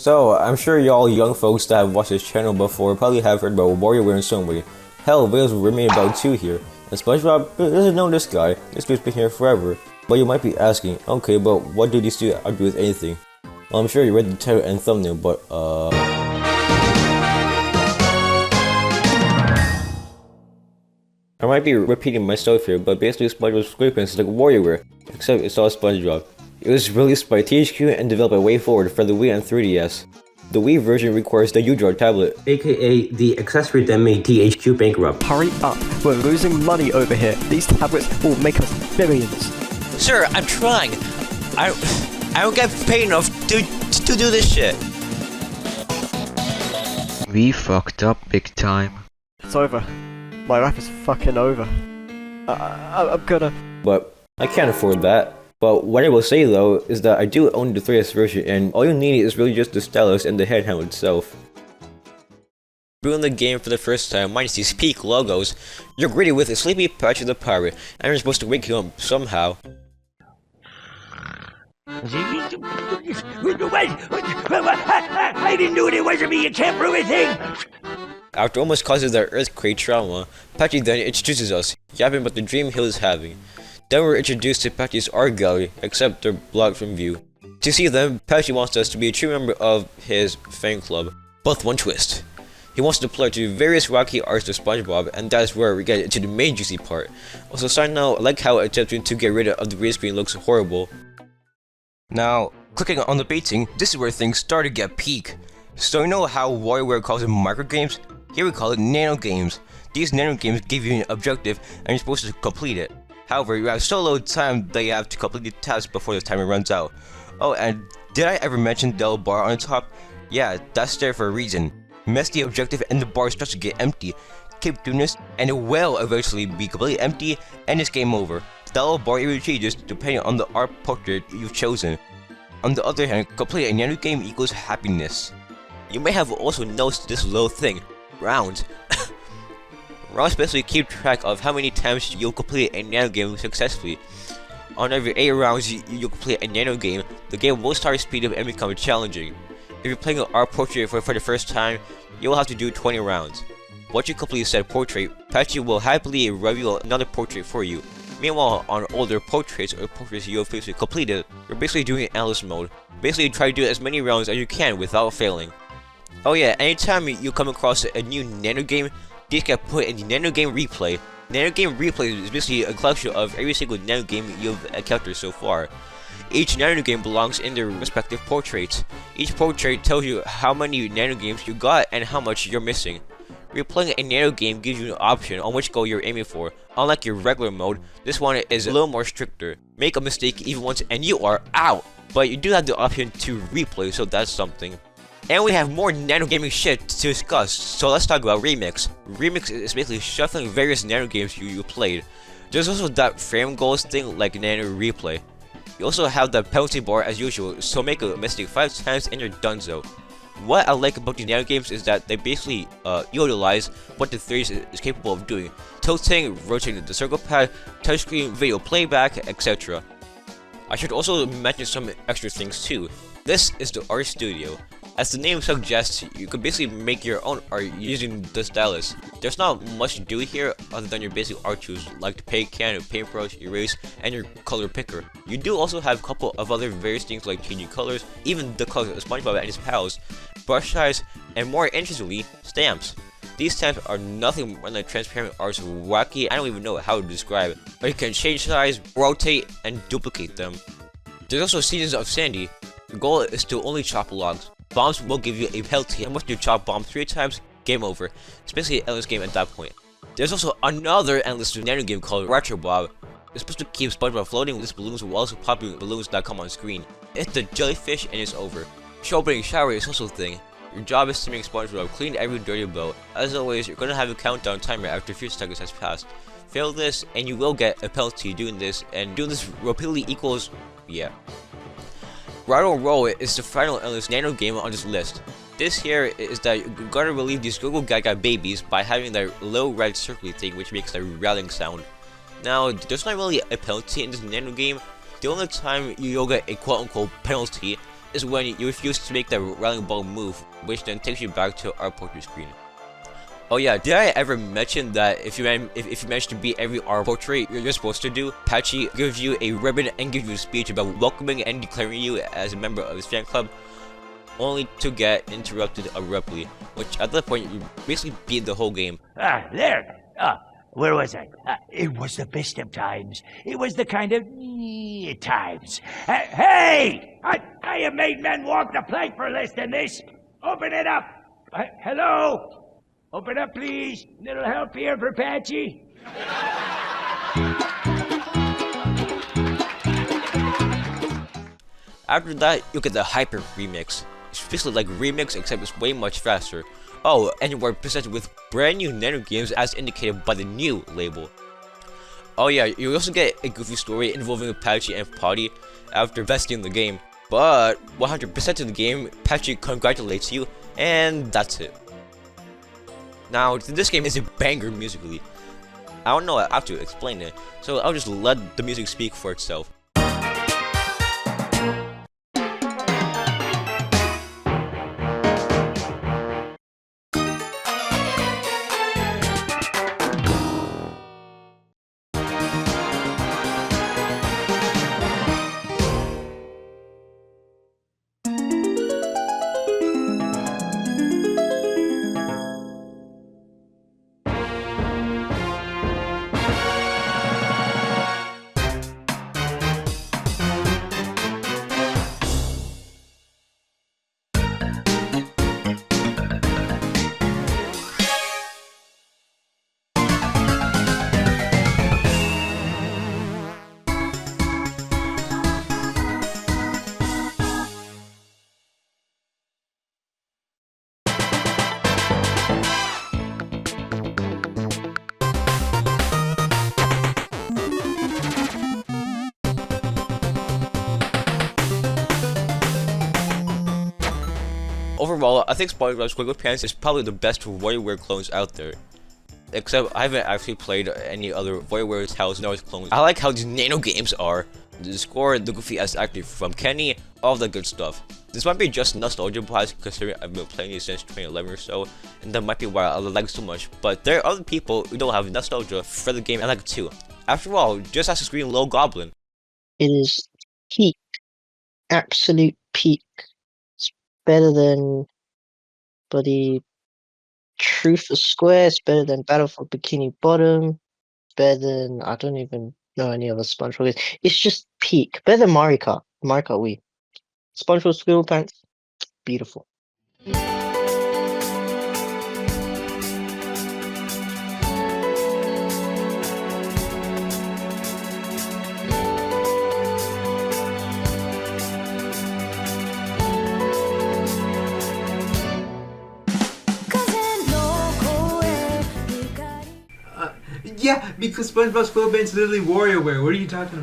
So, I'm sure y'all young folks that have watched this channel before probably have heard about WarioWare in some way. Hell, videos were made about 2 here. And SpongeBob doesn't know this guy. This dude's been here forever. But you might be asking, okay, but what do these two have to do with anything? Well, I'm sure you read the title and thumbnail, but I might be repeating myself here, but basically SpongeBob's SquigglePants is like WarioWare, except it's all SpongeBob. It was released by THQ and developed by WayForward for the Wii and 3DS. The Wii version requires the U-Draw tablet, aka the accessory that made THQ bankrupt. Hurry up, we're losing money over here. These tablets will make us billions. Sir, I'm trying. I don't get paid enough to do this shit. We fucked up big time. It's over. My life is fucking over. I'm gonna... But I can't afford that. But what I will say though is that I do own the 3DS version, and all you need is really just the stylus and the handheld itself. Viewing the game for the first time minus these peak logos, you're greeted with a sleepy Patchy the Pirate, and you're supposed to wake him up somehow. I didn't do it, it wasn't me, you can't prove a thing! After almost causing the earthquake trauma, Patchy then introduces us, yapping about the dream he was having. Then we're introduced to Patchy's art gallery, except they're blocked from view. To see them, Patchy wants us to be a true member of his fan club. But with one twist. He wants to play to various wacky arts of SpongeBob, and that's where we get into the main juicy part. Also, side note, I like how attempting to get rid of the green screen looks horrible. Now, clicking on the baiting, this is where things start to get peak. So you know how WarioWare calls it micro games? Here we call it nano games. These nano games give you an objective, and you're supposed to complete it. However, you have so little time that you have to complete the task before the timer runs out. Oh, and did I ever mention the bar on the top? Yeah, that's there for a reason. Mess the objective and the bar starts to get empty. Keep doing this, and it will eventually be completely empty, and it's game over. The little bar even changes depending on the art portrait you've chosen. On the other hand, complete a nano game equals happiness. You may have also noticed this little thing, rounds. Rounds basically keep track of how many times you'll complete a nano game successfully. On every 8 rounds you'll complete a nano game, the game will start to speed up and become challenging. If you're playing an art portrait for the first time, you will have to do 20 rounds. Once you complete said portrait, Patchy will happily reveal another portrait for you. Meanwhile, on older portraits or portraits you have previously completed, you're basically doing analyst mode. Basically try to do as many rounds as you can without failing. Oh yeah, anytime you come across a new nano game, these get put in the Nano Game Replay. Nano Game Replay is basically a collection of every single nano game you've encountered so far. Each nano game belongs in their respective portraits. Each portrait tells you how many nano games you got and how much you're missing. Replaying a nano game gives you an option on which goal you're aiming for. Unlike your regular mode, this one is a little more stricter. Make a mistake even once and you are out! But you do have the option to replay, so that's something. And we have more nano gaming shit to discuss, so let's talk about Remix. Remix is basically shuffling various nano games you played. There's also that frame goals thing like Nano Replay. You also have the penalty bar as usual, so make a mistake 5 times and you're donezo. What I like about these nano games is that they basically utilize what the 3DS is capable of doing. Tilting, rotating the circle pad, touchscreen, video playback, etc. I should also mention some extra things too. This is the art studio. As the name suggests, you could basically make your own art using the stylus. There's not much to do here other than your basic art tools like the paint can, paintbrush, erase, and your color picker. You do also have a couple of other various things like changing colors, even the colors of SpongeBob and his pals, brush size, and more interestingly, stamps. These stamps are nothing more than transparent art, so wacky, I don't even know how to describe it. But you can change size, rotate, and duplicate them. There's also Seasons of Sandy. The goal is to only chop logs. Bombs will give you a penalty, and once you chop bomb 3 times, game over. It's basically an endless game at that point. There's also another endless nano game called Retro Bob. It's supposed to keep SpongeBob floating with his balloons while also popping balloons that come on screen. It's the jellyfish and it's over. Opening shower is also a thing. Your job is to make SpongeBob clean every dirty boat. As always, you're gonna have a countdown timer after a few seconds has passed. Fail this, and you will get a penalty doing this, and doing this repeatedly equals, yeah. Rattle Roll is the final endless nano game on this list. This here is that you gotta relieve these Google Gaga babies by having that little red circly thing which makes the rattling sound. Now, there's not really a penalty in this nano game. The only time you'll get a quote-unquote penalty is when you refuse to make the rallying ball move, which then takes you back to our portrait screen. Oh yeah, did I ever mention that if you manage to beat every art portrait you're supposed to do, Patchy gives you a ribbon and gives you a speech about welcoming and declaring you as a member of his fan club, only to get interrupted abruptly, which at that point you basically beat the whole game. There. Where was I? It was the best of times. It was the kind of times. Hey! I have made men walk the plank for less than this. Open it up. Hello? Open up, please. Little help here for Patchy. After that, you get the Hyper Remix. It's basically like Remix, except it's way much faster. Oh, and you are presented with brand new nano games as indicated by the new label. Oh yeah, you also get a goofy story involving Patchy and Potty after besting the game. But 100% of the game, Patchy congratulates you, and that's it. Now, this game is a banger musically. I don't know how to explain it, so I'll just let the music speak for itself. Overall, I think SpongeBob SquigglePants is probably the best WarioWare clones out there. Except I haven't actually played any other WarioWare House Noise clones. I like how these nano games are. The score, the goofy ass acting from Kenny, all the good stuff. This might be just nostalgia bias considering I've been playing it since 2011 or so, and that might be why I like it so much, but there are other people who don't have nostalgia for the game and like it too. After all, just ask the screen Little Goblin. It is peak, absolute peak. It's better than bloody Truth or Square. It's better than Battle for Bikini Bottom. It's better than I don't even know any other SpongeBob games. It's just peak. Better than Mario Kart. Mario Kart Wii. SpongeBob SquigglePants. Beautiful. Yeah, because SpongeBob SquarePants is literally WarioWare. What are you talking about?